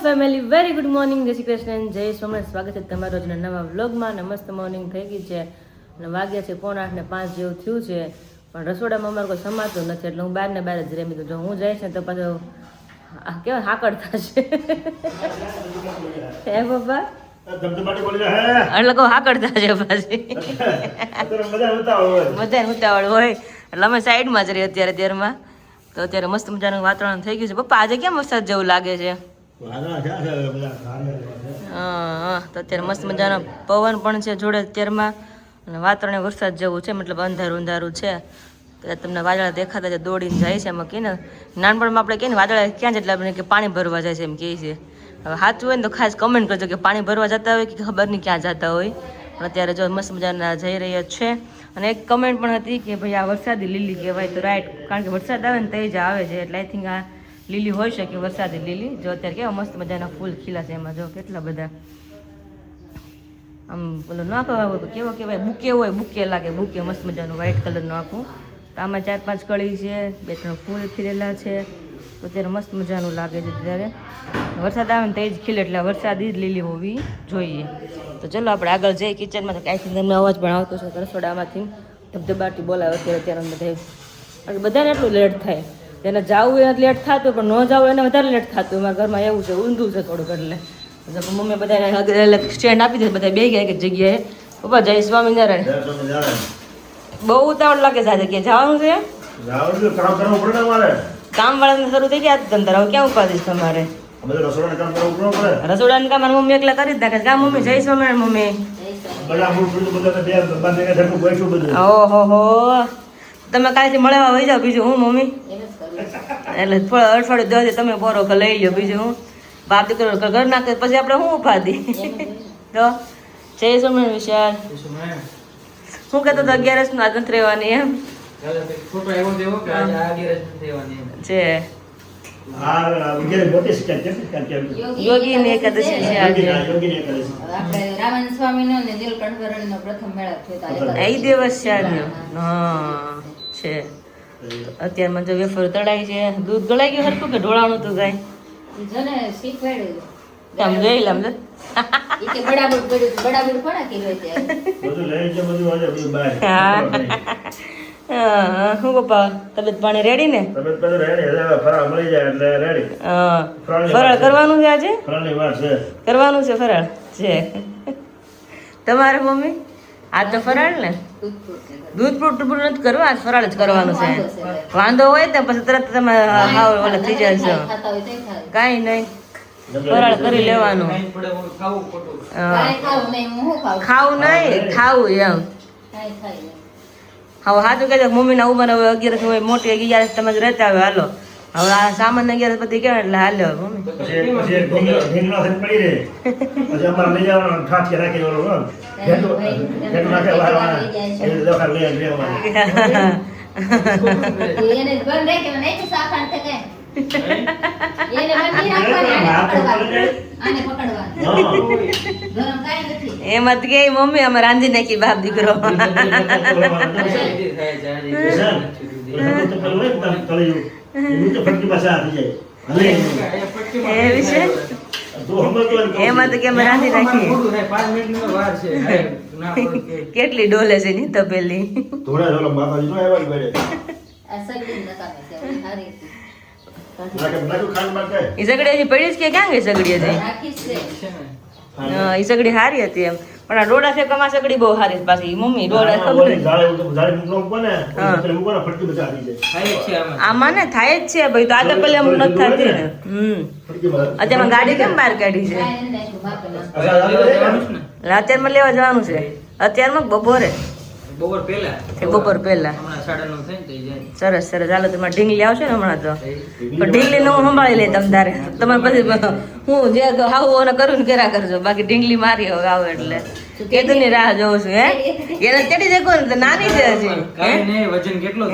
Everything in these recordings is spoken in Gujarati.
ફેમિલી વેરી ગુડ મોર્નિંગ, જય શ્રી કૃષ્ણ, જય સોમનાથ. સ્વાગત છે તમારો નવા વ્લોગમાં. ને મસ્ત મોર્નિંગ થઈ ગઈ છે અને વાગ્યા છે 4:45 જેવું થયું છે, પણ રસોડામાં અમારે કોઈ સમાતું નથી એટલે હું બહાર ને બહાર જ રેમી દઉં. જો હું જઈશ ને તો પાછો કેવા હાકડ થશે હે પપ્પા, એટલે કહું હાકડ થશે પાછી બધાને ઉતાવળ હોય એટલે અમે સાઈડમાં જ રહીએ અત્યારે દેરમાં. તો અત્યારે મસ્ત મજાનું વાતાવરણ થઈ ગયું છે. પપ્પા આજે કેમ વરસાદ જેવું લાગે છે? હા, તો અત્યારે મસ્ત મજાનો પવન પણ છે જોડે અત્યારમાં, અને વાતાવરણ વરસાદ જેવું છે, મતલબ અંધારું અંધારું છે. તો તમને વાદળા દેખાતા છે, દોડીને જાય છે. એમાં કહે ને નાનપણમાં આપણે કહીએ ને વાદળા ક્યાં જેટલા બને કે પાણી ભરવા જાય છે એમ કહે છે. હવે સાચું હોય ને તો ખાસ કમેન્ટ કરજો કે પાણી ભરવા જતા હોય કે ખબર નહીં ક્યાં જતા હોય. અત્યારે જો મસ્ત મજાના જઈ રહ્યા છે. અને એક કમેન્ટ પણ હતી કે ભાઈ આ વરસાદી લીલી કહેવાય, તો રાઈટ, કારણ કે વરસાદ આવે ને તે જ આવે છે એટલે આઈ થિંક આ લીલી હોઈ શકે, વરસાદી લીલી. જો અત્યારે કેવા મસ્ત મજાના ફૂલ ખીલા છે, એમાં જો કેટલા બધા આમ પેલો ના કેવો કહેવાય, બુકે હોય, બુકે લાગે, બુકે મસ્ત મજાનું વ્હાઈટ કલરનું આખું. તો આમાં 4-5 કળી છે, 2-3 ફૂલ ખીલેલા છે. તો અત્યારે મસ્ત મજાનું લાગે છે. ત્યારે વરસાદ આવે ને તે જ ખીલે એટલે વરસાદી જ લીલી હોવી જોઈએ. તો ચલો આપણે આગળ જઈએ કિચનમાં. તો કાંઈ તમને અવાજ પણ આવતો છે રસોડામાંથી, ધબધબાટી બોલાવે અત્યારે બધાને એટલું લેટ થાય. જેને જવું એને લેટ થતું, પણ ન જવું એને વધારે લેટ થતું. અમારા ઘરમાં એવું છે, ઊંધું છે થોડુંક. એટલે મમ્મી બધાને સ્ટેન્ડ આપી દે, બધા બે ગયા એક જગ્યાએ. પપ્પા જય સ્વામિનારાયણ. બહુ ઉતાવળ લાગે છે આજે, કે જવાનું છે? કામ વાળાને શરૂ થઈ ગયા ધંધા, હવે ક્યાં ઉપાધિશ તમારે? રસોડાનું કામ મારી મમ્મી એકલા કરી જ નાખે. કામ મમ્મી જય સ્વામિનારાયણ. મમ્મી ઓહો, તમે કાલથી મળવા વહી જાઓ. બીજું હું મમ્મી એટલે થોડા અઠવાડિયું 10 તમે પોરો લઈ લો. બીજું હું બાપ દીકરો ઘર નાખે પછી આપણે શું ઉપાધિ. તો જય સ્વામિનારાયણ. વિશાલ શું કહેતો હતો 11 નું આજ નથી રહેવાની એમ છે. યોગીની એકાદશી છે આજે. એ દિવસ છે આજે. હા છે. અત્યારમાં જો વેફર તળાઈ છે. દૂધ ગળાઈ ગયું હરખું કે ઢોળાણું તું ગાય? આમ જોઈ લે, આમ જો શું પપ્પા, તબિયત પાણી રેડી ને? ફરાળ કરવાનું છે આજે? કરવાનું છે ફરાળ છે તમારે મમ્મી? આજ તો ફરાળ ને, દૂધ ફ્રૂટ નથી કરવું, આજ ફરાળ જ કરવાનું છે. વાંધો હોય તો પછી તરત તમે હાવ ઓલા થઈ જાય છો. કાંઈ નહીં, ફરાળ કરી લેવાનું. ખાવું નહીં, ખાવું એમ. હવે સાચું કહે મમ્મીના ઉંમર હવે 11 હોય, મોટી 11 તમે જ રહેતા હોય. હાલો હવે આ સામાન્ય 11 બધી કેવાય એટલે હાલ્યો મમ્મી. એમાં કે મમ્મી અમે રાંધી નાખી બાપ દીકરો. એમાં તો કે અમે રાંધી નાખીએ. કેટલી ડોલે છે ની તો પેલી. એ સગડી હજી પડી જ કે ક્યાં ગઈ સગડી હજી? એ સગડી હારી હતી એમ, પણ આ ડોડા છે કમા સગડી બહુ હારી પાછી મમ્મી. ડોડા આમાં ને થાય જ છે ભાઈ. તો આ તો પેલા એમ નથી થતી ને. અત્યારમાં ગાડી કેમ બહાર કાઢી છે? અત્યારમાં લેવા જવાનું છે. અત્યારમાં બપોરે બપોર પહેલા. સરસ સરસ. હાલો તમારે ઢીંગલી આવશે ને હમણાં તો, પણ ઢીંગલી ને હું સંભાળી લઈ તમ તારે. તમારે પછી હું જે આવું કરું ને કર્યા કરજો. બાકી ઢીંગલી મારી હવે આવે એટલે કેતુની રાહ જોઉં છું. હે એને ચડી જકો ને તો નાની છે હજી.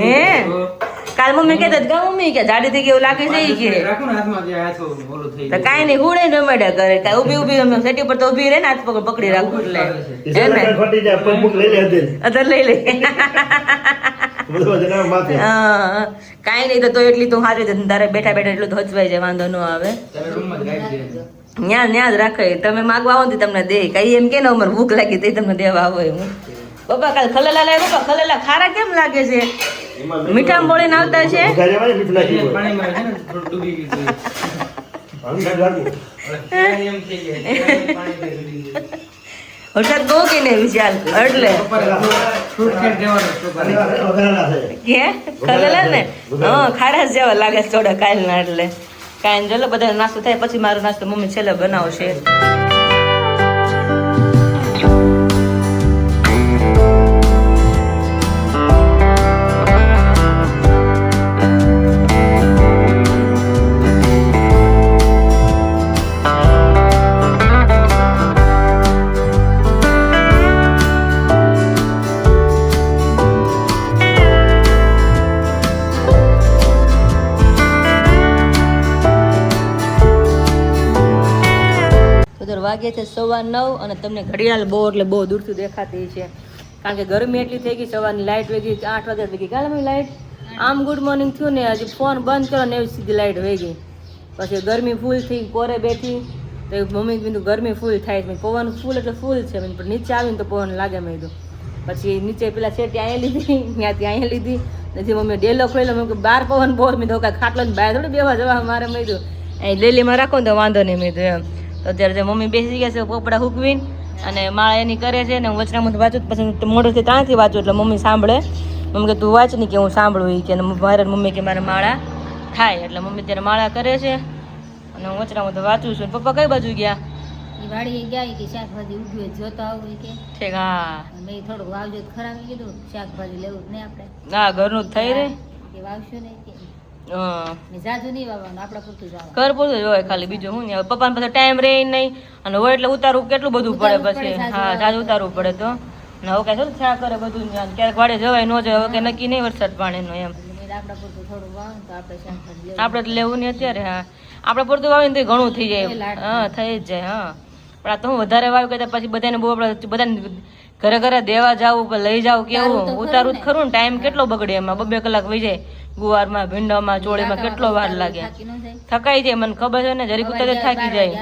હે કાલ મમ્મી કહેતા મમ્મી કે જાડી થઈ ગઈ એવું લાગે છે કે તો કાંઈ નહીં, હુડે ન મળ્યા કરે. કાંઈ ઊભી ઊભી સેટી પર તો ઊભી રહે ને હાથ પકડ પકડી રાખું એટલે લઈ લે. કાંઈ નહીં તો એટલી તો સારી છે. તારે બેઠા બેઠા એટલું તો હચવાઈ જાય, વાંધો ન આવે. ન્યા જ રાખે. તમે માગવા આવો ને તમને દે. કઈ એમ કે ને અમારે ભૂખ લાગી તે તમને દેવા આવો એમ. પપ્પા કાલ ખલેલા લાવ્યા. પપ્પા ખલેલા ખારા કેમ લાગે છે? મીઠા બોળીને આવતા છે. વરસાદ બહુ કે નહીં વિશાલ એટલે કે ખલેલા ને હા ખારા જેવા લાગે થોડા કાલના એટલે કાંઈ ચલો બધા નાસ્તો થાય પછી મારો નાસ્તો મમ્મી છેલ્લે બનાવશે. વાગે છે 9:15 અને તમને ઘડિયાળ બહુ એટલે બહુ દૂરથી દેખાતી છે કારણ કે ગરમી એટલી થઈ ગઈ. સવારની લાઇટ વહી ગઈ 8 વાગ્યા વહી ગઈ. કાલે મેં લાઇટ આમ ગુડ મોર્નિંગ થયું ને હજી ફોન બંધ કર્યો ને એવી સીધી લાઇટ વહી ગઈ. પછી ગરમી ફૂલ થઈ કોરે બેઠી તો મમ્મી કીધું ગરમી ફૂલ થાય છે. પવન ફૂલ એટલે ફૂલ છે પણ નીચે આવીને તો પવન લાગે મેં કીધું. પછી નીચે પેલા શેટી અહીંયા લીધી ત્યાંથી અહીંયા લીધી નથી મમ્મી ડેલો ખોલેલો મેં બહાર પવન બહુ મેં તો કાંઈ ખાટલો બહાર થોડી બેવા જવા મારે મેં કીધું અહીં ડેલીમાં રાખો ને તો વાંધો નહીં મેં કીધું એમ. તો અત્યારે મમ્મી બેસી ગયા છે કપડાં હૂકવીને અને માળા એની કરે છે ને હું વચનામાં વાંચું પછી મોઢેથી ત્યાંથી વાંચું એટલે મમ્મી સાંભળે. મમ્મી કે તું વાંચ નહીં કે હું સાંભળું એ કે મારે મમ્મી કે મારે માળા થાય એટલે મમ્મી ત્યારે માળા કરે છે અને હું વચનામાં વાંચું છું. પપ્પા કઈ બાજુ ગયા? વાડી ગયા કે શાકભાજી ઉગ્યું જોતા આવું કે ઠીક હા મેં થોડુંક વાવજો ખરાબ કીધું શાકભાજી લેવું જ નહીં આપણે હા ઘરનું જ થઈ રહે કે વાવશું નહીં કે ઘર પૂરતું જ હોય ખાલી બીજું શું ને પપ્પાને પછી ટાઈમ રહે નહીં અને હોય એટલે ઉતારવું કેટલું બધું પડે પછી હા જાજ ઉતારવું પડે તો ને હવે કઈ થોડું થયા કરે બધું ક્યારેક વાડે જવાય ન જાય હવે કઈ નક્કી નહીં વરસાદ પાણીનું એમ આપણે તો લેવું નહીં અત્યારે હા આપણે પૂરતું વાવીએ ને તો ઘણું થઈ જાય હા થઈ જ જાય હા પણ આ તો હું વધારે વાવ્યું કે પછી બધાને બહુ આપણે બધાને ઘરે ઘરે દેવા જાવું લઈ જાવ કેવું ઉતારવું જ ખરું ને ટાઈમ કેટલો બગડે એમાં 2 કલાક વહી જાય ગુવારમાં ભીંડામાં ચોળીમાં કેટલો વાર લાગે થકાઈ જાય મને ખબર છે ને જરીક ઉતારે થાકી જાય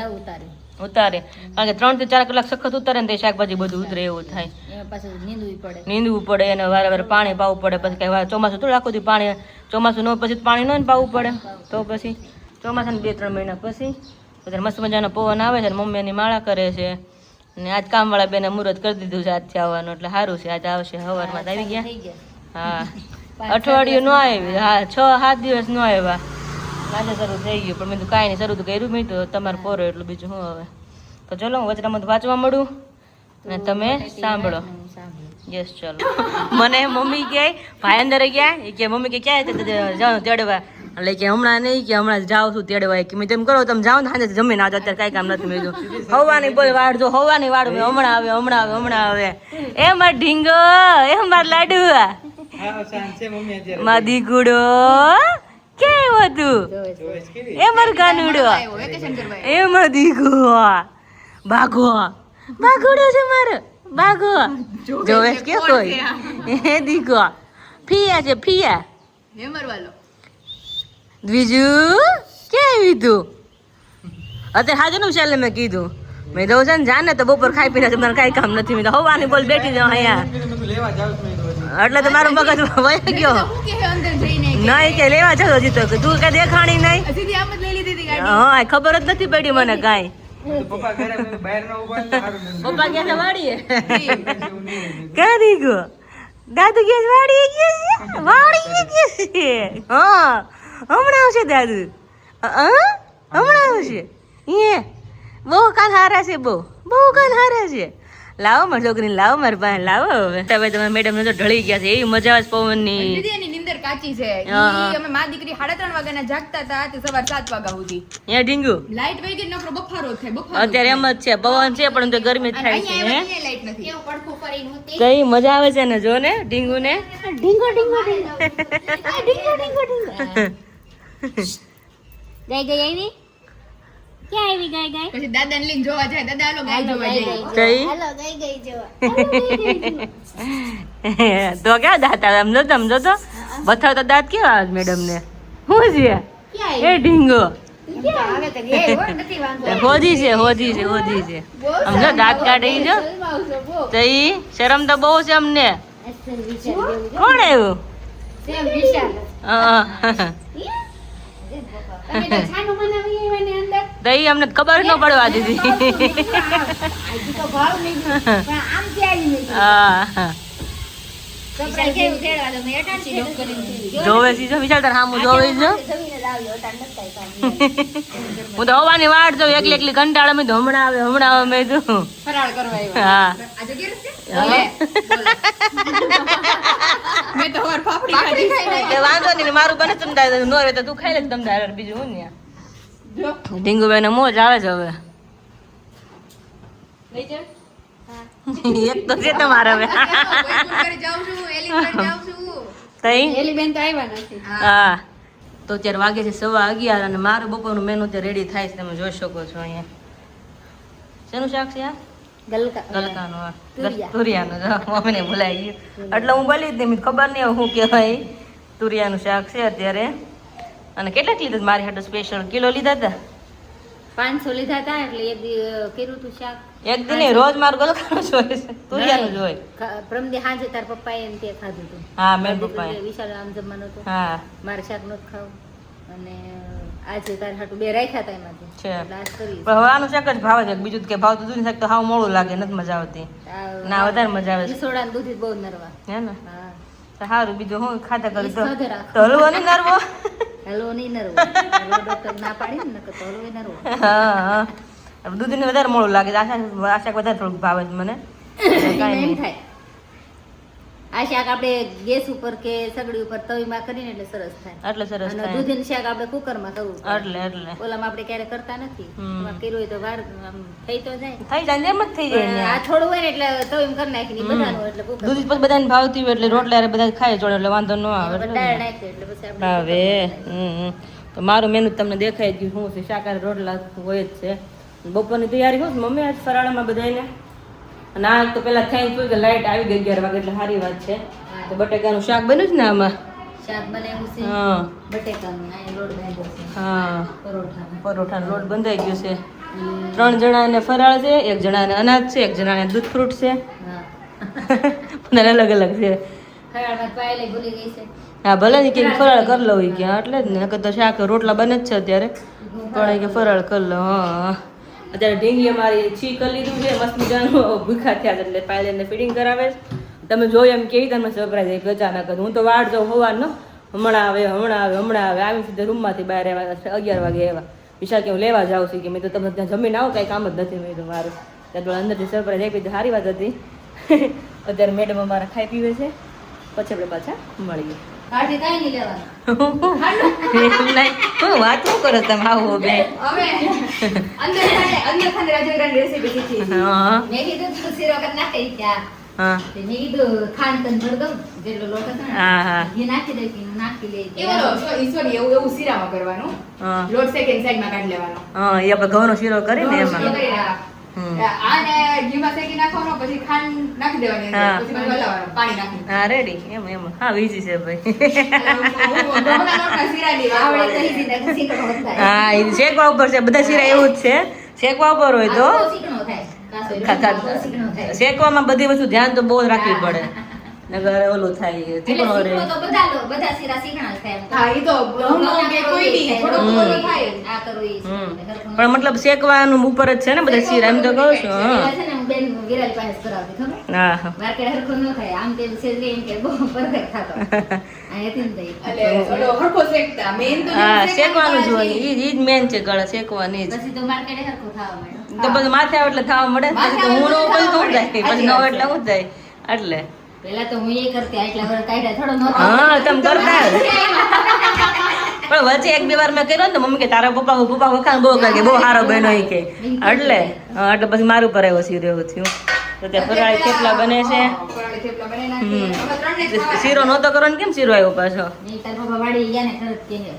ઉતારે કારણ કે 3 થી 4 કલાક સખત ઉતારે ને તે શાકભાજી બધું ઉતરે એવું થાય નીંદવું પડે અને વારે વારે પાણી પાવું પડે પછી કઈ ચોમાસું થોડું આખું પાણી ચોમાસું ન પછી પાણી ન પાવું પડે તો પછી ચોમાસાના 2-3 મહિના પછી બધા મસ્ત મજાનો પવન આવે છે મમ્મી એની માળા કરે છે અને આજ કામવાળા બેને મુહૂર્ત કરી દીધું છે આજથી આવવાનું એટલે સારું છે આજ આવશે સવારમાં આવી ગયા હા અઠવાડિયું ન આવી હા 6-7 દિવસ ન આવ્યા આજે શરૂ થઈ ગયું પણ મેં તો કાંઈ નહીં શરૂ તો કર્યું મેં તો તમારે પોરો એટલું બીજું શું હવે તો ચલો હું વચરામાં વાંચવા મળું અને તમે સાંભળો યસ ચલો મને મમ્મી કહે ભાઈ અંદર ગયા એ કે મમ્મી કે ક્યાં જાઓ તેડવા એટલે કે હમણાં નહીં કે હમણાં જાઉં છું તેડવા કે મેં તેમ કરો તમે જાઓ ને સાંજે જમીને આવજો અત્યારે કાંઈ કામ નથી મેં કીધું હવાની બોલ વાડ જો હવાની વાડ મેં હમણાં આવે એ માર ઢીંગો એ માર લાડુ માર દીકુડો કેવું હતું એ માર કાનુડો એ માર દીકુ બાઘોડો છે મારો બાઘો જોવે કે કોઈ એ દીકો ફિયા છે ફિયા બીજું કેવી તું અત્યારે હાજર નું ચાલે મેં કીધું મેં તો છે ને જાને તો બપોર ખાઈ પીને મને કાંઈ કામ નથી મેં તો હવાની બોલ બેઠી જાઉં અહીંયા એટલે તો મારું મગજ વહી ગયો નહીં કે લેવા જતો હજી તો તું કઈ દેખાણી નહીં હા ખબર જ નથી પડી મને કાંઈ પપ્પા ગયા વાડીએ ક્યાં દીકો દાદુ ગયા વાડીએ ગયા છે હા હમણાં આવશે દાદુ હમણાં આવશે એ બહુ કાન હારા છે બહુ કાન હારા છે લાવો મારી છોકરીને લાવો મારી પાસે લાવો હવે તમે મેડમ ને તો ઢળી ગયા છે એવી મજા આવે પવન ની નીંદર કાચી છે અમે માં દીકરી 3:30 વાગ્યાના જાગતા હતા તે સવાર 7 વાગ્યા સુધી અહીંયા ઢીંગુ લાઈટ વહી ગઈ નકરો બફારો થાય બફારો અત્યારે એમ જ છે પવન છે પણ તો ગરમી થાય છે હે લાઈટ નથી કેવું પડખું કરીને હોતી કઈ મજા આવે છે ને જો ને ઢીંગુ ને ઢીંગો ગઈ આવી ક્યાં આવી ગાય પછી દાદાને લઈને જોવા જાય દાદા હાલો ગાય જોવા જાય કઈ હાલો ગઈ જોવા તો ક્યાં દાંત આવે સમજો તો બતાવ તો દાંત કેવા આવે મેડમ ને શું છે એ ઢીંગો હવે તો ગઈ હો, નથી વાંધો. હોજી છે હોજી છે હોજી છે આમ જો દાંત કાઢી જો તો ઈ શરમ તો બહુ છે અમને અસલ વિચાર જેવું છે. કોણ આવ્યું સેમ વિશાલ. હા. તમે તો છાનું બનાવી આવ્યા ને અંદર. તો ઈ અમને ખબર ન પડવા દીધી હજી તો ભાવ નહીં પણ આમ ક્યારે નહીં. હા કપડાં કેવું તેડવા તો મેં અટાણ સ્ટેટસ કરીને જોવે છે જો વિશાલ તાર સામું જોવે છે જમીને લાવ્યો અટાણ નથી કાંઈ. હું તો હવાની વાટ જોઉં એકલી એકલી કંટાળે મેં તો હમણાં આવે મેં તો ફરાળ કરવા આવ્યા. હા આજે ઘેર છે? હા. લે, બોલો. મેં તો હવાર પાપડી ખાધી. તે વાંધો નહીં મારું બને તમ તારે નો રહે તો તું ખાઈ લે તમ તારે બીજું હું ને જો. ઢીંગુભાઈ ને મોજ આવે છે હવે લઈ જાઓ. એક તો છે તમારે હવે કોઈ ઘરે જાઉં છું, એલી ઘરે જાઉં છું. તઈ એલી બેન તો આવ્યા નથી. હા તો અત્યારે વાગે છે 11:15 અને મારું બપોરનું મેનુ અત્યારે રેડી થાય છે તમે જોઈ શકો છો અહીંયા શેનું શાક છે આ ગલકા. ગલકાનું આ તુરિયા. તુરિયાનું જો મમ્મીને ભૂલાઈ ગયું એટલે હું બોલી જ નહીં મને ખબર નહીં હવે શું કહેવાય તુરિયાનું શાક છે અત્યારે અને કેટલાક લીધા હતા મારી હાટુ સ્પેશિયલ કિલો લીધા હતા 500 લીધા હતા એટલે એક દી કર્યું તું શાક. એક દિન નહીં, રોજ મારું ગલકાનું જ હોય છે તુરિયાનું જ હોય પ્રમદી હાજે તાર પપ્પાએ ને તે ખાધું હતું. હા મેં દીકરો પપ્પાએ કે વિશાલ આમ જમવાનું હતું. હા મારે શાક નહોતું ખાવું અને આજે તાર હાટુ બે રાખ્યા હતા એમાંથી છે એટલે આજ કરી. પણ હવે આનું શાક જ ભાવે છે બીજું તો કે ભાવતું દૂધ શાક તો હાવ મોડું લાગે નથી મજા આવતી ના વધારે મજા આવે છે ઈસોડા ને દૂધી બહુ નરવા. હે ને હા તો સારું બીજું હું ખાતા કરી ઈસ ખાધે રાખ. તો હલવો નહીં નરવો હલવો નહીં નરવો. હલવો ડોક્ટર ના પાડી ને નકર તો હલવો નરવો. હા હવે દૂધને વધારે મોડું લાગે છે આ શાક વધારે થોડુંક ભાવે છે મને કાંઈ એમ નહીં થાય આ શાક આપણે ગેસ ઉપર કે સગડી ઉપર તવીમાં કરીને એટલે સરસ થાય. એટલે સરસ અને થાય દૂધીનું શાક આપણે કુકરમાં કરવું પડે. એટલે ઓલામાં આપણે ક્યારે કરતા નથી. હમ. એમાં કર્યું હોય તો વાર આમ થઈ તો જાય. થઈ જાય ને એમ જ થઈ જાય પણ ને આ થોડું હોય ને એટલે તવીમાં કરી નાખી બધાનું એટલે કુકર દૂધ પછી બધાને ભાવતી હોય એટલે રોટલા હારે બધા ખાય જોડે એટલે વાંધો ન આવે એટલે દાળ નાખી એટલે પછી આપણે હવે તો મારું મેનુ તમને દેખાઈ ગયું શું છે શાકાહારી રોટલા હોય જ છે બપોરની તૈયારી હોય મમ્મી આજ ફરાળામાં બધાને અને આ તો પેલા થઈ ગયું કે લાઈટ આવી ગઈ 11 વાગે એટલે સારી વાત છે તો બટેકાનું શાક બન્યું છે ને આમાં શાક બનાવ્યું છે હા બટેકાનું આ લોટ બાંધ્યો છે હા પરોઠાનો. પરોઠાનો લોટ બંધાઈ ગયો છે 3 જણાને ફરાળ છે 1 જણાને અનાજ છે 1 જણાને દૂધ ફ્રૂટ છે હા બધા અલગ અલગ છે ખરાળમાં પાયલે ભૂલી ગઈ છે. હા ભલે ને કે ફરાળ કરી લઉં કે એટલે જ ને નકર તો શાક રોટલા બને જ છે અત્યારે પણ કે ફરાળ કરી લો હા અત્યારે ઢીંગી અમારી છી કરી લીધું છે મસ્ત મજાનું ભૂખા થયા છે એટલે પાયલેને ફીડિંગ કરાવે છે તમે જોયું એમ કેવી તમને સરપ્રાઈઝ આવી અચાનક જ હું તો વાટ જાઉં હોવાનો હમણાં આવે આવી સીધા રૂમમાંથી બહાર આવ્યા 11 વાગે આવ્યા વિશાલ કે હું લેવા જાઉં છું કે મેં તો તમે ત્યાં જમીન આવો કાંઈ કામ જ નથી મેં તો મારું ત્યાં તો અંદરથી સરપ્રાઈઝ આપી તો સારી વાત હતી અત્યારે મેડમ અમારા ખાઈ પીવે છે પછી આપણે પાછા મળીએ કાઢી કાંઈ નહીં લેવાનું. હું વાત શું કરો તમે આવો બે હવે અંદર ખાને રાજગરાની રેસીપી શીખી. હા મેં કીધું તું શીરો કરી નાખી ત્યાં. હા તે મેં કીધું ખાંડ તને ભરી દઉં જેટલો લોટ હતો ને હા હા એ નાખી દઈ કે નાખી લે. એ બોલો, ઈશ્વરી એવું શીરામાં કરવાનું. હા લોટ સેકન્ડ સાઈડમાં કાઢી લેવાનો. હા એ આપણે ઘઉંનો શીરો કરીને શીરો એમાં કરી નાખ. હમ. આને ઘીમાં શેકી નાખવાનો, પછી ખાંડ નાખી દેવાની અંદર, હા. પછી પાછું હલાવવાનું, પાણી નાખી. હા રેડી એમ હા વીજી છે ભાઈ હું ઘઉંના લોટના શીરાની વાત આવડે કરું. કહી દીધા શીકણો થાય. હા એ શેકવા ઉપર છે બધા શીરા એવું જ છે શેકવા ઉપર હોય તો આ બહુ શીકણો થાય. કાસો એટલે બહુ શીકણો થાય. શેકવામાં બધી વસ્તુ ધ્યાન તો બહુ જ રાખવી પડે નગર ઓલું થાય એટલે ચીકણો રહે શીકણો તો બધા શીરા શીકણા જ થાય એમ તો. હા, ઈ તો ઘઉંનો કે કોઈ નહીં, થોડોક થોડો થાય. આ કરવું ઈ હમ. શીકણો. પણ મતલબ શેકવાનું ઉપર જ છે ને બધા શીરા એમ તો કહું છું હા પેલા છે ને હું બેન વિરાજ પાસે કરાવતી ખબર હા હા માર્કેટ હરખો ન થાય આમ તેમ સેજરી એમ કે બહુ પરફેક્ટ થતો અહીંયાથી ને તઈ. એટલે ઓલો હરખો શેકતા. મેઈન તો હા જેવું શેકવાનું જ હોય શેકવાનું ઈ જ મેન છે ગળા શેકવાની જ પછી તો માર્કેટે હરખો થવા માંડ્યો. તો પછી માથે આવે એટલે ખાવા મળે પછી તો હું નો પછી શું થાય પછી નો એટલે શું થાય એટલે પેલા તો હું એ કરતી આટલા વર્ષ કાઢ્યા થોડો નહોતો. હા તમે કરતા જ. પણ વચ્ચે 1-2 વાર મેં કર્યો ને તો મમ્મી કે તારા પપ્પા વખાણ બહુ કરે કે બહુ સારો બન્યો ઈ કે એટલે એટલે પછી મારું પર આવ્યો શીરો એવું થયું તો ત્યાં ફરાળી થેપલા બને છે ફરાળી થેપલા બનાવી નાખીએ. હવે ત્રણને જ ખાવા. શીરો નહોતો કરવાનો કેમ શીરો આવ્યો પાછો નહીં તાર પપ્પા વાળી ગયા ને ખરજ કે હે.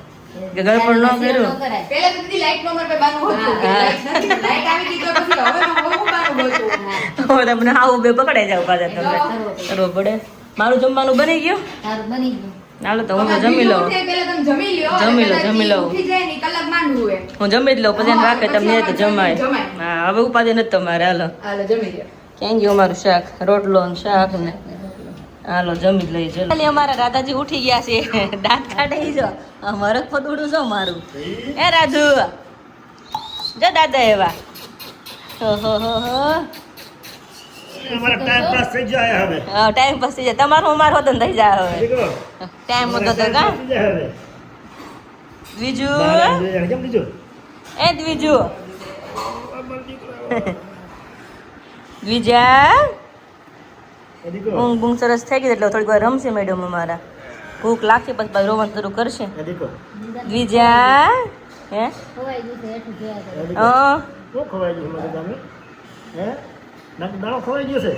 કે ગળપણ ન કર્યું? ન કરાય. પહેલા તો દીદી લાઈટ નો મારે બાનું હતું. લાઈટ નથી. લાઈટ આવી ગઈ તો પછી હવે બહુ બાનું હતું. હવે તમને આવું બે પકડાઈ જાવ પાછા તમને કરવો પડે મારું જમવાનું બની ગયું તારું બની ગયું. હાલો તો હું તો જમી લઉં. પહેલા તમે જમી લ્યો. જમી લો, કદાચ જમી લઉં. ઉઠી જાય ને કલાક માંડવું હોય. હું જમી જ લઉં પછી એને રાખે તમને તો જમાય. જમાય. હા હવે ઉપાધિ નથી તમારે હાલો. હાલો જમી લ્યો. ક્યાં ગયું અમારું શાક રોટલો ને શાક ને હાલો જમી જ લઈ ચલો. અમારા રાધાજી ઉઠી ગયા છે દાંત કાઢી જો મરક પદુડું છો મારું એ રાધુ જો દાદા એવા અમારા ટાઈમ પાસ થઈ જાય હવે ટાઈમ પાસ થઈ જાય તમારું અમારું હોતો થઈ જાય હવે દીકરો ટાઈમ હોતો તો કા થઈ જાય હવે બીજું કેમ દીધું એ બીજું દ્વિજા દીકરો ઊંઘ બૂંઘ સરસ થઈ ગઈ એટલે થોડીક વાર રમશે મેડમ અમારા ભૂખ લાગશે પછી રોવાનું શરૂ કરશે દીકરો દ્વિજા હે ખવાઈ ગયું છે હેઠું જોયા કરે. શું ખવાઈ ગયું મારે તમે હે નાક દાણો ખવાઈ ગયો છે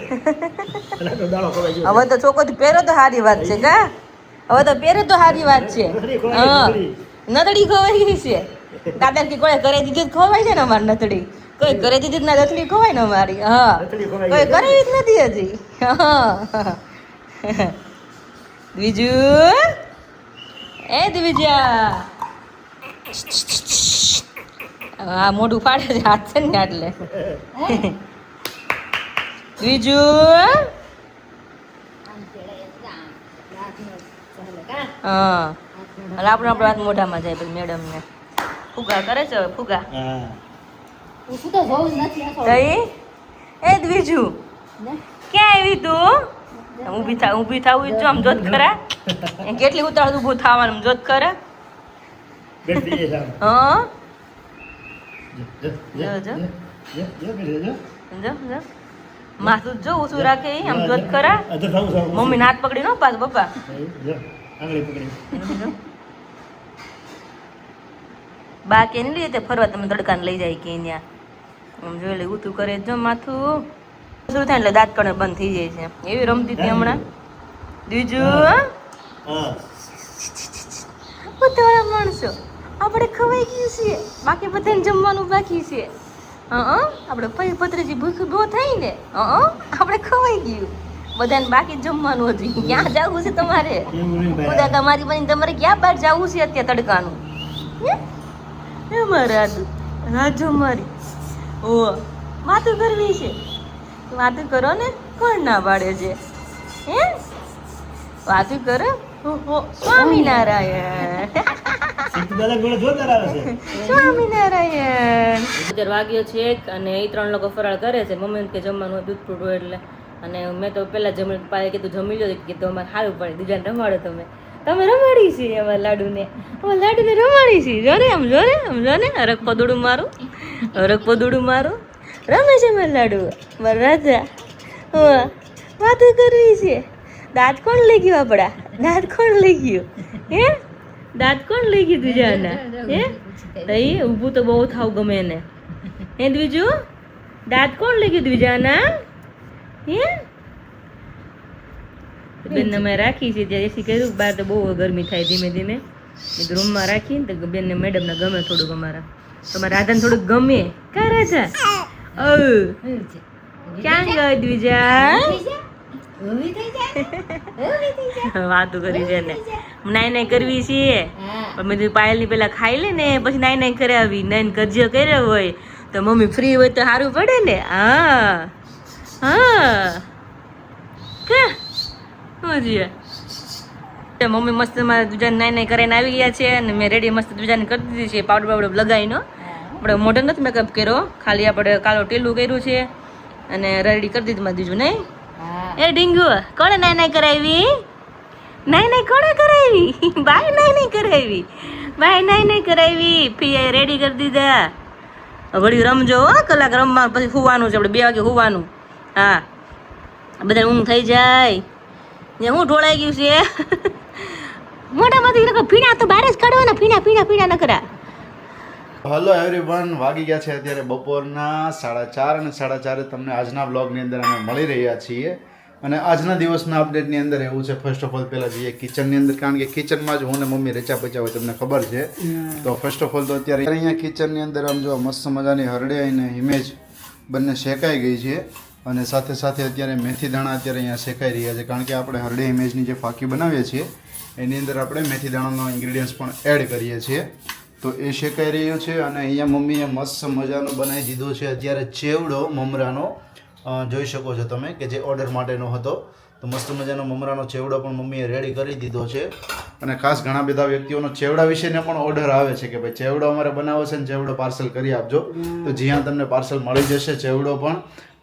નાક દાણો ખવાઈ ગયો હવે તો છોકરી પહેરો તો સારી વાત છે કા હવે તો પહેરે તો સારી વાત છે હા નતડી ખવાઈ ગઈ છે દાદા કે કોઈ કરે દીધી તો ખવાય છે ને અમારી નતડી કોઈ કરે દીધી ના નતડી ખવાય ને અમારી હા નતડી ખવાઈ કોઈ ગઈ. કરાવી જ નથી હજી હા બીજું એ દ્વિજા હા મોઢું ફાડે છે હાથ છે ને એટલે બીજું આમ તેડાય આમ. હાથનો ચાલે કા? હા હાથનો એટલે આપણો હાથ મોઢામાં જાય પછી મેડમ ને ફુગા કરે છે હવે ફુગા હા હું શું તો જોઉં જ નથી આ થોડું. તઈ એ દ્વિજુ ને? ક્યાં આવી તું ઊભી થાવું જો આમ જોત ખરા એ કેટલી ઉતાવળ ઊભું થવાનું જોત ખરા બેઠી જઈએ સામે. હા જો, જો, જો. જો, બેઠી જો. સમજો સમજો માથું જો ઊંચું રાખે ઈ, આમ જોત ખરા અધર થાવું સારું. મમ્મી હાથ પકડી નો પાસ પપ્પા જો, આંગળી પકડી. બા કે નહીં તે ફરવા તમે તડકાને લઈ જાય કે ત્યાં આમ જોઈ લે ઊંચું કરે જો માથું શરૂ થાય એટલે દાંત કણે બંધ થઈ જાય છે એવી રમતી હતી હમણાં બીજું હા ઉતાવળા માણસો આપણે ખવાઈ ગયું છે બાકી બધાને જમવાનું બાકી છે આપણે પૈ પત્રીજી ભૂખ બહુ થઈ ને આપણે ખવાઈ ગયું બધાને બાકી જમવાનું હતું ક્યાં જવું છે તમારે એવું નહીં ભાઈ. ખુદા તમારી બની તમારે ક્યાં બહાર જવું છે અત્યારે તડકાનું હે મારા રાજુ મારી ઓ વાતું કરવી છે વાતું કરો ને કોણ ના પાડે છે હે વાતું કરો ઓહો સ્વામિનારાયણ સીતુ દાદા ગોળે જોરદાર આવે છે સ્વામિનારાયણ 11 વાગ્યો છે અને એ 3 લોકો ફરાળ કરે છે મમ્મી કે જમવાનું દૂધ ફ્રૂટ હોય એટલે અને મેં તો પેલા જમી પાડે કીધું જમી લો કીધું અમારે સારું પડે બીજાને રમાડો તમે રમાડી છે અમારા લાડુને રમાડી છે જો ને આમ જો ને અરક પદુડું મારું રમે છે મારા લાડુ મારા રાજા વાતું કરવી છે દાંત કોણ લઈ ગયું આપડા દાંત કોણ લઈ ગયું હે દાંત કોણ લઈ ગયું બીજાના હે તઈ ઊભું તો બહુ થાવ ગમે એને હે બીજું દાંત કોણ લઈ ગયું બીજાના હે બેનને મેં રાખી છે જ્યારે એસી કર્યું બહાર તો બહુ ગરમી થાય ધીમે ધીમે રૂમમાં રાખીને તો બેનને મેડમને ગમે થોડુંક અમારા તમારા રાધાને થોડુંક ગમે કા રાધા ક્યાં ગઈ દ્વિજા ઊભી થઈ જાય. વાતું કરી છે ને નાઈ નાઈ કરવી છે હા. પણ મેં પાયલની પેલા ખાઈ લે ને પછી નાઈ નાઈ કરાવી નાઈ કરજો કર્યો હોય તો મમ્મી ફ્રી હોય તો સારું પડે ને હા કા મજી મમ્મી મસ્ત મારા દૂજાને નાઈ નાઈ કરીને આવી ગયા છે અને મેં રેડી મસ્ત દૂજાને કરી દીધી છે પાવડર બાવડર લગાવીનો આપણે મોઢે નથી મેકઅપ કર્યો ખાલી આપણે કાલો ટેલું કર્યું છે અને રેડી કરી દીધું મારું બીજું નહીં હા. એ ડીંગુ કોણે નાઈ નાઈ કરાવી નાઈ કોણે કરાવી બાય નાઈ કરાવી ફી રેડી કરી દીધા ઘડી રમજો હો કલાક રમવા પછી સુવાનું છે આપણે 2 વાગે સુવાનું હા બધા ઊંઘ થઈ જાય ને હું ઢોળાઈ ગયું છે મોઢામાંથી ફીણા તો બહાર જ કાઢવાના ફીણા ન કરા હલો એવરીવન વાગી ગયા છે અત્યારે બપોરના 4:30 અને 4:30 તમને આજના બ્લોગની અંદર અમે મળી રહ્યા છીએ અને આજના દિવસના અપડેટની અંદર એવું છે ફર્સ્ટ ઓફ ઓલ પહેલાં જઈએ કિચનની અંદર કારણ કે કિચનમાં જ હું ને મમ્મી રચા પચા હોય તમને ખબર છે તો ફર્સ્ટ ઓફ ઓલ તો અત્યારે અહીંયા કિચનની અંદર આમ જો મસ્ત મજાની હરડે અને ઇમેજ બંને શેકાઈ ગઈ છે અને સાથે સાથે અત્યારે મેથી દાણા અત્યારે અહીંયા શેકાઈ રહ્યા છે, કારણ કે આપણે હરડે ઇમેજની જે ફાકી બનાવીએ છીએ એની અંદર આપણે મેથી દાણાનો ઇન્ગ્રીડિયન્ટ્સ પણ એડ કરીએ છીએ. તો એ શેકાઈ રહ્યો છે. અને અહીંયા મમ્મીએ મસ્ત મજાનો બનાવી દીધો છે અત્યારે ચેવડો મમરાનો. જોઈ શકો છો તમે કે જે ઓર્ડર માટેનો હતો. તો મસ્ત મજાનો મમરાનો ચેવડો પણ મમ્મીએ રેડી કરી દીધો છે. અને ખાસ ઘણા બધા વ્યક્તિઓનો ચેવડા વિશેને પણ ઓર્ડર આવે છે કે ભાઈ ચેવડો અમારે બનાવો છે ને ચેવડો પાર્સલ કરી આપજો. તો જ્યાં તમને પાર્સલ મળી જશે ચેવડો પણ.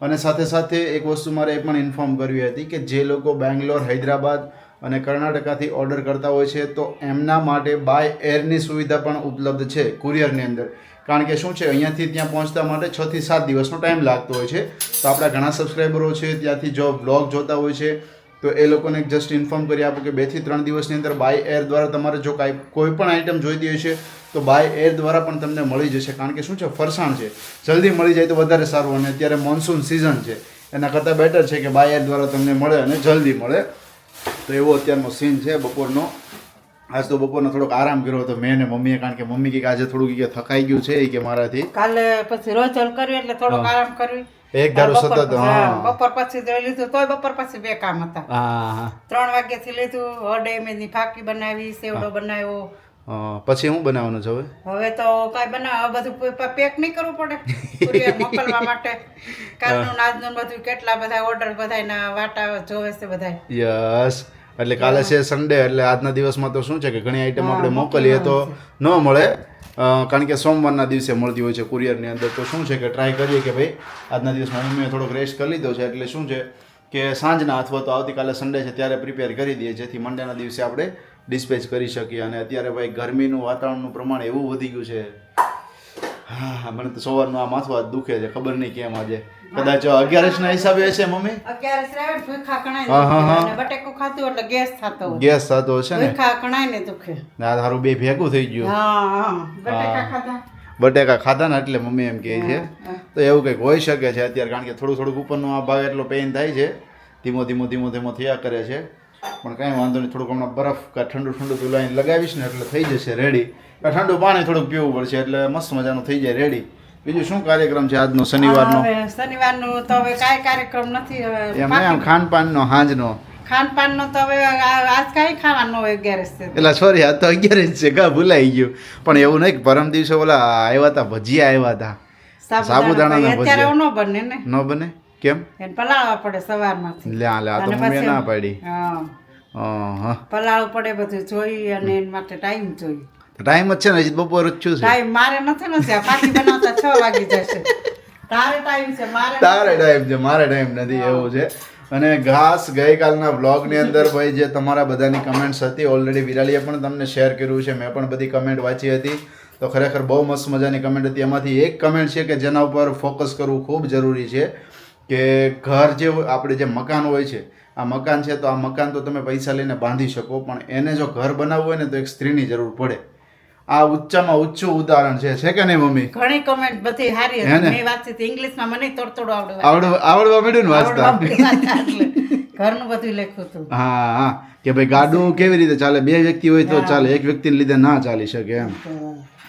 અને સાથે સાથે એક વસ્તુ મારે એ પણ ઇન્ફોર્મ કરવી હતી કે જે લોકો બેંગ્લોર, હૈદરાબાદ અને કર્ણાટકાથી ઓર્ડર કરતા હોય છે તો એમના માટે બાય એરની સુવિધા પણ ઉપલબ્ધ છે કુરિયરની અંદર. કારણ કે શું છે, અહીંયાથી ત્યાં પહોંચતા માટે 6 થી 7 દિવસનો ટાઈમ લાગતો હોય છે. તો આપણા ઘણા સબસ્ક્રાઈબરો છે ત્યાંથી જો બ્લોગ જોતા હોય છે તો એ લોકોને જસ્ટ ઇન્ફોર્મ કરી આપો કે 2 થી 3 દિવસની અંદર બાય એર દ્વારા તમારે જો કોઈ પણ આઈટમ જોઈતી હોય છે તો બાય એર દ્વારા પણ તમને મળી જશે. કારણ કે શું છે, ફરસાણ છે, જલ્દી મળી જાય તો વધારે સારું. અને અત્યારે મોન્સૂન સિઝન છે, એના કરતાં બેટર છે કે બાય એર દ્વારા તમને મળે અને જલ્દી મળે. તો એવો અત્યારનો સીન છે બપોરનો. આજ તો બપોરનો થોડોક આરામ કર્યો હતો મેં ને મમ્મીએ, કારણ કે મમ્મી કે આજે થોડુંક કે થકાઈ ગયું છે કે મારાથી. કાલે પછી રોજલ કર્યું એટલે થોડોક આરામ કરવી. એક ધારો સતત બપોર પછી જોઈ લીધું તોય બપોર પછી 2 કામ હતા. 3 વાગ્યાથી લીધું, હરડે ઇમેજની ફાકી બનાવી, સેવડો બનાવ્યો. પછી હું બનાવવાનું છે હવે? હવે તો કાંઈ બનાવ બધું પેક નહીં કરવું પડે કુરિયર મોકલવા માટે. કાલનું આજનું બધું કેટલા બધા ઓર્ડર બધાના વાટા જોવે છે બધા. યસ, એટલે કાલે છે સન્ડે, એટલે આજના દિવસમાં તો શું છે કે ઘણી આઈટમ આપણે મોકલીએ તો ન મળે, કારણ કે સોમવારના દિવસે મળતી હોય છે કુરિયરની અંદર. તો શું છે કે ટ્રાય કરીએ કે ભાઈ આજના દિવસમાં મમ્મીએ થોડોક રેસ્ટ કરી લીધો છે, એટલે શું છે કે સાંજના અથવા તો આવતીકાલે સન્ડે છે ત્યારે પ્રિપેર કરી દઈએ, જેથી મંડેના દિવસે આપણે ડિસ્પેચ કરી શકીએ. અને અત્યારે ભાઈ ગરમીનું વાતાવરણનું પ્રમાણ એવું વધી ગયું છે. હા, મને તો સવારનું આ માથું હાથ દુખે છે, ખબર નહીં કેમ. આજે કદાચ 11 ના હિસાબે હશે મમ્મી. 11 ભૂખા કણાય બટેકું ખાતું એટલે ગેસ થતો હોય. ગેસ થતો હશે ને, ભૂખા કણાય ને દુખે. ના તારું બે ભેગું થઈ ગયું. બટેકા ખાધા. બટેકા ખાધા ને એટલે મમ્મી એમ કહે છે. તો એવું કંઈક હોઈ શકે છે અત્યારે, કારણ કે થોડુંક ઉપરનો આ ભાગ એટલો પેઇન થાય છે, ધીમો ધીમો થયા કરે છે. પણ કાંઈ વાંધો નહીં, થોડુંક હમણાં બરફ કાં ઠંડુ પીવડાવીને લગાવીશ ને એટલે થઈ જશે રેડી. ઠંડુ પાણી થોડુંક પીવું પડશે એટલે મસ્ત મજાનું થઈ જાય રેડી. બીજું શું કાર્યક્રમ છે આજનો શનિવારનો? શનિવારનું તો હવે કાંઈ કાર્યક્રમ નથી. એમ ખાનપાનનો સાંજનો ખાનપાનનો તો હવે આજ કાંઈ ખાવાનું હોય 11 છે. એટલે સોરી, આજ તો 11 છે, કા ભૂલાઈ ગયું. પણ એવું નહીં કે પરમ દિવસે ઓલા આવ્યા હતા ભજીયા આવ્યા હતા, સાબુદાણાના અત્યારે ભજીયા. ન બને ને. ન બને કેમ? એને પલાળવા પડે સવારમાંથી. લે આ તો મમ્મીએ ના પાડી. હા, પલાળવું પડે બધું જોઈ, અને એના માટે ટાઈમ જોઈ. ટાઈમ જ છે ને, હજી બપોર જ છું છે. ટાઈમ મારે નથી પાકી બનાવતા 6 વાગી જશે. તારે ટાઈમ છે, તારે ટાઈમ છે, મારે ટાઈમ નથી, એવું છે. અને ઘાસ ગઈકાલના બ્લોગની અંદર ભાઈ જે તમારા બધાની કમેન્ટ્સ હતી, ઓલરેડી વિરાલીએ પણ તમને શેર કર્યું છે, મેં પણ બધી કમેન્ટ વાંચી હતી. તો ખરેખર બહુ મસ્ત મજાની કમેન્ટ હતી. એમાંથી એક કમેન્ટ છે કે જેના ઉપર ફોકસ કરવું ખૂબ જરૂરી છે, કે ઘર જે આપણે જે મકાન હોય છે, આ મકાન છે તો આ મકાન તો તમે પૈસા લઈને બાંધી શકો, પણ એને જો ઘર બનાવવું હોય ને તો એક સ્ત્રીની જરૂર પડે. આ ઉચ્ચમાં ઊંચું ઉદાહરણ છે કે નહીં મમ્મી? ઘણી કમેન્ટ બધી સારી હતી. મેં વાંચી હતી ઇંગ્લિશમાં, મને થોડું આવડવા મળ્યું ને વાંચતા. ઘરનું બધું લખ્યું હતું. હા, કે ભાઈ ગાડું કેવી રીતે ચાલે, 2 વ્યક્તિ હોય તો ચાલે, એક વ્યક્તિને લીધે ના ચાલી શકે એમ.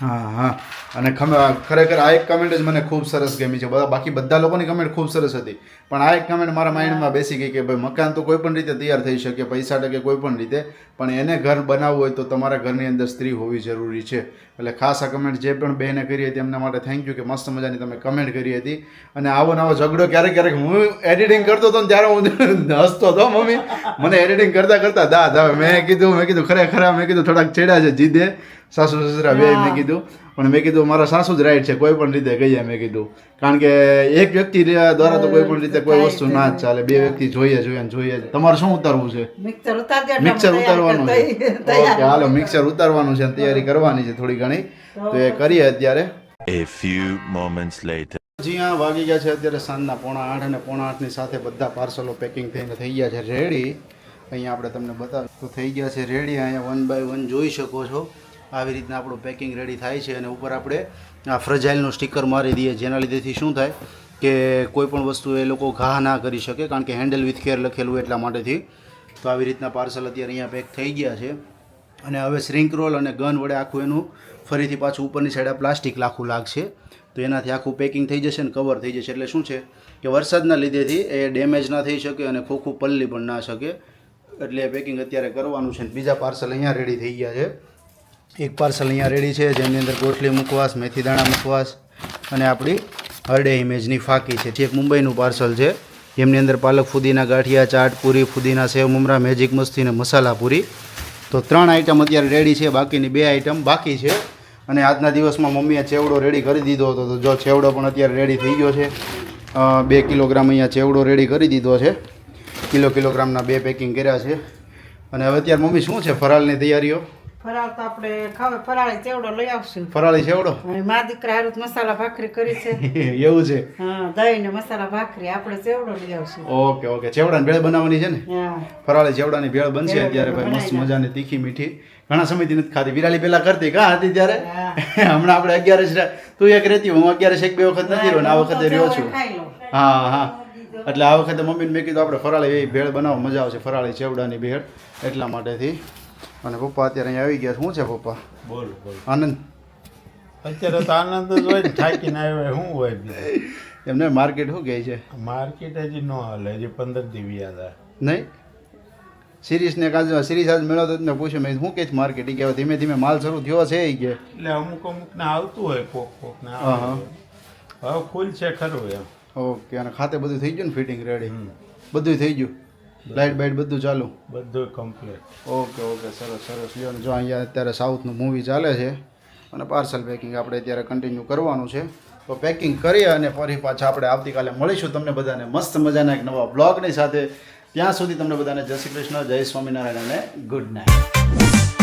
હા. અને ખરેખર આ એક કમેન્ટ જ મને ખૂબ સરસ ગમી છે. બાકી બધા લોકોની કમેન્ટ ખૂબ સરસ હતી, પણ આ એક કમેન્ટ મારા માઇન્ડમાં બેસી ગઈ કે ભાઈ મકાન તો કોઈ પણ રીતે તૈયાર થઈ શકે, પૈસા ટકે કોઈ પણ રીતે, પણ એને ઘર બનાવવું હોય તો તમારા ઘરની અંદર સ્ત્રી હોવી જરૂરી છે. એટલે ખાસ આ કમેન્ટ જે પણ બહેને કરી હતી એમના માટે થેન્ક યુ, કે મસ્ત મજાની તમે કમેન્ટ કરી હતી. અને આવો નવો ઝઘડો ક્યારેક હું એડિટિંગ કરતો હતો ને ત્યારે હું હસતો હતો મમ્મી, મને એડિટિંગ કરતા દાદ આવે. મેં કીધું ખરેખર મેં કીધું થોડાક ચેડા છે જીદે, સાસુ સસરા બે. મેં કીધું પણ મેં કીધું મારા સાસુ જ રાઈટ છે, કોઈ પણ રીતે કહીએ. મેં કીધું કારણ કે એક વ્યક્તિ દ્વારા તો કોઈ પણ રીતે કોઈ વસ્તુ ના જ ચાલે, 2 વ્યક્તિ જોઈએ. તમારે શું ઉતારવું છે? મિક્સર ઉતારવાનું છે. ઓકે હાલો, મિક્સર ઉતારવાનું છે, તૈયારી કરવાની છે થોડી ઘણી, તો એ કરીએ અત્યારે. A few moments later. જ્યાં વાગી ગયા છે અત્યારે સાંજના 7:45 અને 7:45 ની સાથે બધા પાર્સલો પેકિંગ થઈને થઈ ગયા છે રેડી. અહીંયા આપણે તમને બતાવીએ તો થઈ ગયા છે રેડી. અહીંયા 1 by 1 જોઈ શકો છો. આવી રીતના આપણું પેકિંગ રેડી થાય છે. અને ઉપર આપણે આ ફ્રજાઇલનું સ્ટીકર મારી દઈએ, જેના લીધેથી શું થાય કે કોઈ પણ વસ્તુ એ લોકો ઘા ના કરી શકે, કારણ કે હેન્ડલ વિથ કેર લખેલું એટલા માટેથી. તો આવી રીતના પાર્સલ અત્યારે અહીંયા પેક થઈ ગયા છે. અને હવે શ્રિંક રોલ અને ગન વડે આખું એનું ફરીથી પાછું ઉપરની સાઈડ પ્લાસ્ટિક લાખું લાગશે. તો એનાથી આખું પેકિંગ થઈ જશે ને કવર થઈ જશે. એટલે શું છે કે વરસાદના લીધેથી એ ડેમેજ ના થઈ શકે અને ખોખું પલ્લી પણ ના શકે. એટલે એ પેકિંગ અત્યારે કરવાનું છે. બીજા પાર્સલ અહીંયા રેડી થઈ ગયા છે. એક પાર્સલ અહીંયા રેડી છે જેની અંદર ગોઠલી મુખવાસ, મેથી દાણા મુખવાસ અને આપણી હરડે ઇમેજની ફાકી છે. જે એક મુંબઈનું પાર્સલ છે જેમની અંદર પાલક ફુદીના ગાંઠિયા, ચાટ પૂરી, ફુદીના સેવ મમરા, મેજિક મસ્તી અને મસાલા પૂરી. તો 3 આઈટમ અત્યારે રેડી છે, બાકીની 2 આઈટમ બાકી છે. અને આજના દિવસમાં મમ્મીએ ચેવડો રેડી કરી દીધો હતો. તો જો ચેવડો પણ અત્યારે રેડી થઈ ગયો છે. 2 કિલોગ્રામ અહીંયા ચેવડો રેડી કરી દીધો છે. કિલોગ્રામના 2 પેકિંગ કર્યા છે. અને હવે અત્યારે મમ્મી શું છે ફરાળની તૈયારીઓ? ફરાળ તો આપણે ખાવે ફરાળી ચેવડો લઈ આવશું. ફરાળી ચેવડો અને મા દીકરા હારું મસાલા ભાખરી કરી છે. એવું છે? હા, દહીં ને મસાલા ભાખરી આપણે ચેવડો લઈ આવશું. Okay okay. ચેવડાની ભેળ બનાવવાની છે ને? હા, ફરાળી ચેવડાની ભેળ બનશે અત્યારે ભાઈ, મસ્ત મજાની તીખી મીઠી. ઘણા સમયથી નથી ખાધી. વિરાલી પેલા કરતી કા હતી ત્યારે? હમણાં આપણે 11 તું એક રહેતી, હું 11 1-2 વખત નથી રહ્યો ને આ વખતે રહ્યો છું. ખાઈ લો. હા હા. એટલે આ વખતે મમ્મીને મેં કીધું આપણે ફરાળી એવી ભેળ બનાવો, મજા આવશે ફરાળી ચેવડાની ભેળ. એટલા માટેથી. અને પપ્પા અત્યારે અહીંયા આવી ગયા. શું છે પપ્પા? બોલ બોલ. આનંદ? અત્યારે તો આનંદ જ હોય ને, થાકીને આવ્યો શું હોય બીજું? એમને માર્કેટ શું કહે છે? માર્કેટ હજી ન હાલે, હજી 15 દી વ્યા હતા. નહીં સિરીઝને સિરીઝ આજ મેળવતો મેં પૂછ્યું, મેં શું કહે છે માર્કેટ? એ કહેવાય ધીમે ધીમે માલ શરૂ થયો છે એ કે એટલે અમુક ને આવતું હોય, કોક ને હા હા. હવે ખુલ છે ખરું એમ. ઓકે. અને ખાતે બધું થઈ ગયું ને? ફિટિંગ રેડી બધું થઈ ગયું? લાઇટ બાઇટ બધું ચાલુ? બધું કમ્પ્લીટ. Okay okay. સરસ સરસ. લ્યો ને જો અહીંયા અત્યારે સાઉથનું મૂવી ચાલે છે અને પાર્સલ પેકિંગ આપણે અત્યારે કન્ટિન્યુ કરવાનું છે. તો પેકિંગ કરીએ અને ફરી પાછા આપણે આવતીકાલે મળીશું તમને બધાને મસ્ત મજાના એક નવા બ્લોગની સાથે. ત્યાં સુધી તમને બધાને જય શ્રી કૃષ્ણ, જય સ્વામિનારાયણ અને ગુડ નાઇટ.